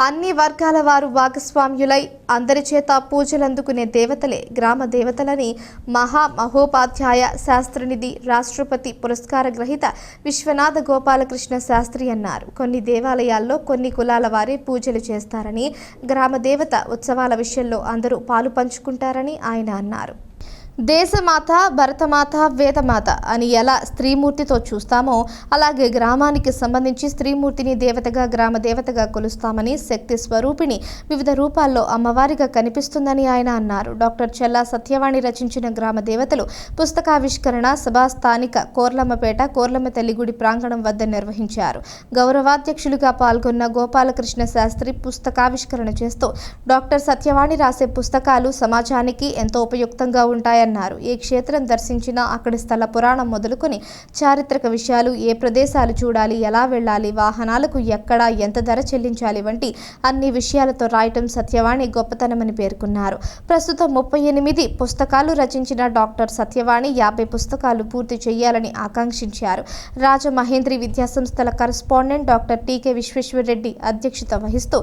అన్ని వర్గాల వారు భాగస్వామ్యులై అందరి చేత పూజలందుకునే దేవతలే గ్రామ దేవతలని మహోపాధ్యాయ శాస్త్రనిధి రాష్ట్రపతి పురస్కార గ్రహీత విశ్వనాథ గోపాలకృష్ణ శాస్త్రి అన్నారు. కొన్ని దేవాలయాల్లో కొన్ని కులాల వారే పూజలు చేస్తారని, గ్రామ దేవత ఉత్సవాల విషయంలో అందరూ పాలు పంచుకుంటారని ఆయన అన్నారు. దేశమాత, భరతమాత, వేదమాత అని ఎలా స్త్రీమూర్తితో చూస్తామో అలాగే గ్రామానికి సంబంధించి స్త్రీమూర్తిని దేవతగా, గ్రామ దేవతగా కొలుస్తామని, శక్తి స్వరూపిణి వివిధ రూపాల్లో అమ్మవారిగా కనిపిస్తుందని ఆయన అన్నారు. డాక్టర్ చెల్లా సత్యవాణి రచించిన గ్రామ దేవతలు పుస్తకావిష్కరణ సభ స్థానిక కోర్లమ్మపేట కోర్లమ్మ తల్లి గుడి ప్రాంగణం వద్ద నిర్వహించారు. గౌరవాధ్యక్షులుగా పాల్గొన్న గోపాలకృష్ణ శాస్త్రి పుస్తకావిష్కరణ చేస్తూ డాక్టర్ సత్యవాణి రాసే పుస్తకాలు సమాజానికి ఎంతో ఉపయుక్తంగా ఉంటాయి అన్నారు. ఏ క్షేత్రం దర్శించినా అక్కడి స్థల పురాణం మొదలుకొని చారిత్రక విషయాలు, ఏ ప్రదేశాలు చూడాలి, ఎలా వెళ్ళాలి, వాహనాలకు ఎక్కడ ఎంత ధర చెల్లించాలి వంటి అన్ని విషయాలతో రాయటం సత్యవాణి గొప్పతనమని పేర్కొన్నారు. ప్రస్తుతం 38 పుస్తకాలు రచించిన డాక్టర్ సత్యవాణి 50 పుస్తకాలు పూర్తి చేయాలని ఆకాంక్షించారు. రాజమహేంద్రి విద్యాసంస్థల కరెస్పాండెంట్ డాక్టర్ టీకే విశ్వేశ్వరరెడ్డి అధ్యక్షత వహిస్తూ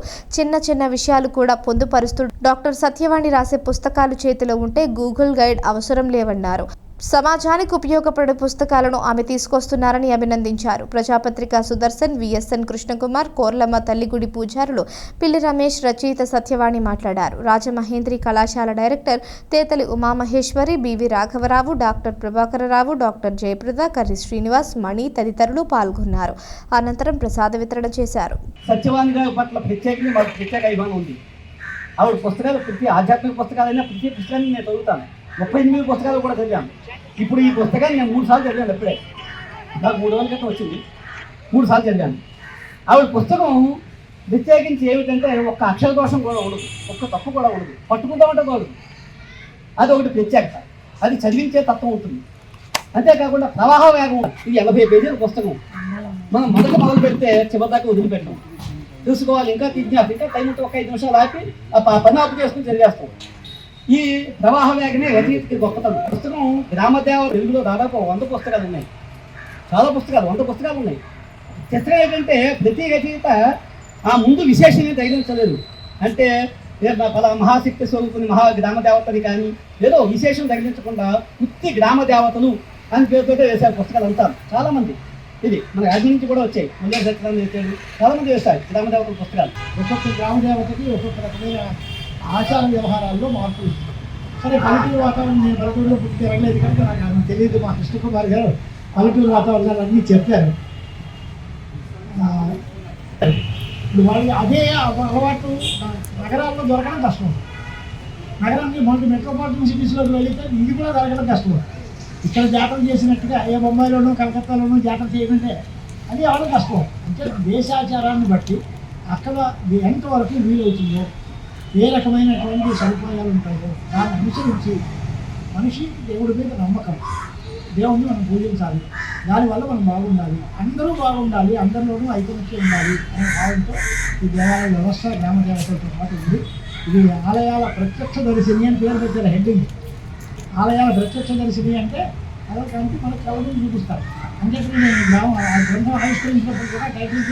చిన్న విషయాలు కూడా పొందుపరుస్తూ డాక్టర్ సత్యవాణి రాసే పుస్తకాలు చేతిలో ఉంటే గూగుల్ గైడ్ అవసరం లేవన్నారు. సమాజానికి ఉపయోగపడే పుస్తకాలను ఆమె తీసుకొస్తున్నారని అభినందించారు. ప్రజాపత్రిక సుదర్శన్, విఎస్ఎన్ కృష్ణకుమార్, కోర్లమ్మ తల్లిగుడి పూజారులు పిల్లి రమేష్, రచయిత సత్యవాణి మాట్లాడారు. రాజమహేంద్రి కళాశాల డైరెక్టర్ తేతలి ఉమామహేశ్వరి, బివి రాఘవరావు, డాక్టర్ ప్రభాకరరావు, డాక్టర్ జయప్రద, కర్రి శ్రీనివాస్, మణి తదితరులు పాల్గొన్నారు. అనంతరం ప్రసాద వితరణ చేశారు. సత్యవాణి గారి పట్ల ప్రత్యేక అభిమానం ఉంది. ఆవిడ పుస్తకాలు ప్రతి ఆధ్యాత్మిక పుస్తకాలైనా ప్రతి పుస్తకాన్ని నేను చదువుతాను. 38 పుస్తకాలు కూడా చదివాను. ఇప్పుడు ఈ పుస్తకాన్ని నేను 3 సార్లు చదివాను. ఎప్పుడే నాకు 3 రోజుల క్రితం వచ్చింది. 3 సార్లు చదివాను. ఆవిడ పుస్తకం ప్రత్యేకించి ఏమిటంటే ఒక్క అక్షర దోషం కూడా ఉండదు, ఒక్క తప్పు కూడా ఉండదు, పట్టుకుందామంటే కాదు. అది ఒకటి ప్రత్యేకత. అది చదివించే తత్వం ఉంటుంది. అంతేకాకుండా ప్రవాహ వేగం. ఇది 80 పేజీల పుస్తకం. మనం మొదలు పెడితే చివరిదాకా వదిలిపెట్టాం. చూసుకోవాలి, ఇంకా టైం ఉంటే ఒక 5 నిమిషాలు ఆపి పని ఆపు చేసుకుని చదివేస్తాం. ఈ ప్రవాహ వేగమే రచయితకి గొప్పతనం. పుస్తకం గ్రామదేవ తెలుగులో దాదాపు 100 పుస్తకాలు ఉన్నాయి. చాలా పుస్తకాలు 100 పుస్తకాలు ఉన్నాయి. చిత్రం ఏంటంటే ప్రతి రచయిత ఆ ముందు విశేషాన్ని తగిలించలేదు. అంటే మహాశక్తి స్వరూపుని గ్రామదేవతని కానీ ఏదో విశేషం తగిలించకుండా ఉత్తి గ్రామదేవతలు అని పేరుతో వేశారు పుస్తకాలు అంతా. చాలామంది ఇది మన రాజ్యం నుంచి కూడా వచ్చాయి. ముందే సత్యనారాయణ వేసాడు, చాలామంది వేస్తారు గ్రామదేవతల పుస్తకాలు. ఒక్కొక్క గ్రామదేవతకి ఒక్కొక్క రకమైన ఆచార వ్యవహారాల్లో మార్పులు ఇస్తుంది. సరే, పల్లెటూరు వాతావరణం నేను పల్లెటూరులో పుట్టి తిరగలేదు కనుక నాకు తెలియదు. మా కృష్ణకుమార్ గారు పల్లెటూరు వాతావరణాలు అన్నీ చెప్పారు. ఇప్పుడు వాళ్ళు అదే అలవాటు నగరాల్లో దొరకడం కష్టం. నగరానికి మనకి మెట్రోపాలిటన్ సిటీస్లోకి వెళితే ఇది కూడా దొరకడం కష్టం. ఇక్కడ జాతర చేసినట్టుగా ఏ బొంబాయిలోనూ కలకత్తాలోనూ జాతర చేయకుంటే అది అవడం కష్టం. అంటే దేశాచారాన్ని బట్టి అక్కడ ఎంతవరకు వీలవుతుందో, ఏ రకమైనటువంటి సదుపాయాలు ఉంటాయో దాన్ని అనుసరించి మనిషి దేవుడి మీద నమ్మకం, దేవుడిని మనం పూజించాలి, దానివల్ల మనం బాగుండాలి, అందరూ బాగుండాలి, అందరిలోనూ ఐకమత్యం ఉండాలి అనే భావంతో ఈ దేవాలయ వ్యవస్థ గ్రామ దేవతలతో పాటు ఉంది. ఇది ఆలయాల ప్రత్యక్ష దర్శిని అని పేరు పెట్టారు హెడ్డింగ్. ఆలయాల ప్రత్యక్ష దర్శిని అంటే అదొక మనకు కళ్ళని చూపిస్తారు. అంటే నేను గ్రామం ఆ గ్రంథం ఆవిష్కరించినప్పుడు కూడా టైటిల్